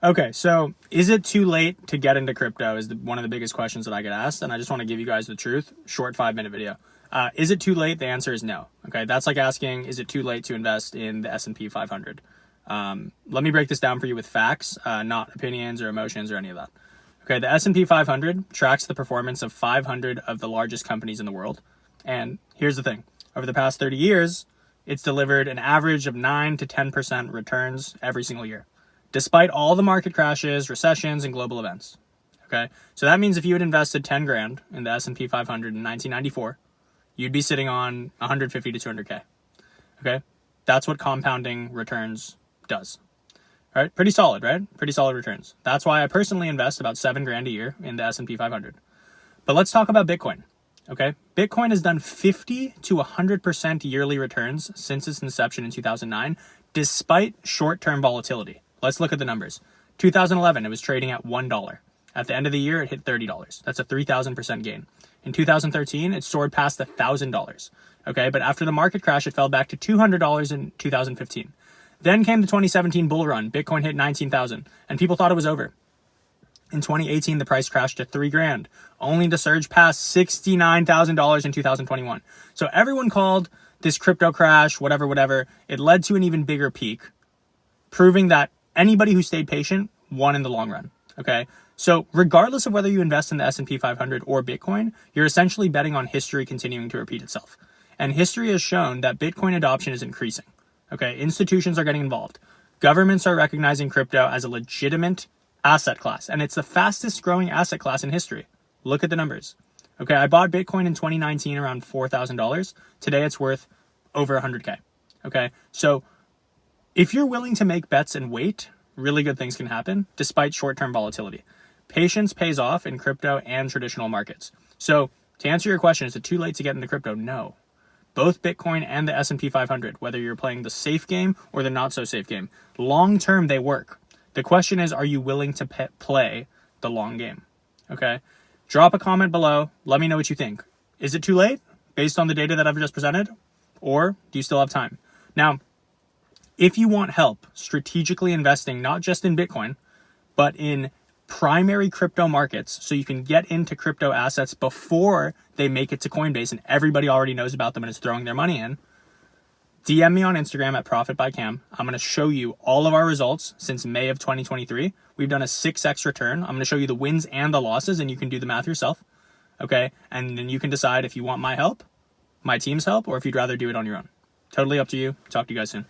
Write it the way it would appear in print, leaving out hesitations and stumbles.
Okay, so is it too late to get into crypto is one of the biggest questions that I get asked, and I just want to give you guys the truth. Short 5-minute video. Is it too late? The answer is no. Okay, that's like asking, is it too late to invest in the S&P 500? Let me break this down for you with facts, not opinions or emotions or any of that. Okay, the S&P 500 tracks the performance of 500 of the largest companies in the world. And here's the thing. Over the past 30 years, it's delivered an average of 9 to 10% returns every single year, despite all the market crashes, recessions, and global events. Okay, so that means if you had invested 10 grand in the S&P 500 in 1994, you'd be sitting on 150 to 200K. Okay, that's what compounding returns does. All right, pretty solid, right? Pretty solid returns. That's why I personally invest about 7 grand a year in the S&P 500. But let's talk about Bitcoin. Okay, Bitcoin has done 50 to 100% yearly returns since its inception in 2009, despite short-term volatility. Let's look at the numbers. 2011, it was trading at $1. At the end of the year, it hit $30. That's a 3,000% gain. In 2013, it soared past $1,000. Okay, but after the market crash, it fell back to $200 in 2015. Then came the 2017 bull run. Bitcoin hit 19,000, and people thought it was over. In 2018, the price crashed to 3 grand, only to surge past $69,000 in 2021. So everyone called this crypto crash, whatever. It led to an even bigger peak, proving that anybody who stayed patient won in the long run. Okay, so regardless of whether you invest in the S&P 500 or Bitcoin, you're essentially betting on history continuing to repeat itself. And history has shown that Bitcoin adoption is increasing. Okay, institutions are getting involved. Governments are recognizing crypto as a legitimate asset class, and it's the fastest growing asset class in history. Look at the numbers. Okay, I bought Bitcoin in 2019 around $4,000. Today it's worth over 100K. Okay, so if you're willing to make bets and wait, really good things can happen despite short-term volatility. Patience pays off in crypto and traditional markets. So to answer your question, is it too late to get into crypto? No. Both Bitcoin and the S&P 500, whether you're playing the safe game or the not so safe game, long-term they work. The question is, are you willing to play the long game? Okay. Drop a comment below. Let me know what you think. Is it too late based on the data that I've just presented? Or do you still have time? Now, if you want help strategically investing, not just in Bitcoin, but in primary crypto markets, so you can get into crypto assets before they make it to Coinbase and everybody already knows about them and is throwing their money in, DM me on Instagram at profitwithkam. I'm going to show you all of our results since May of 2023. We've done a 6x return. I'm going to show you the wins and the losses, and you can do the math yourself. Okay, and then you can decide if you want my help, my team's help, or if you'd rather do it on your own. Totally up to you. Talk to you guys soon.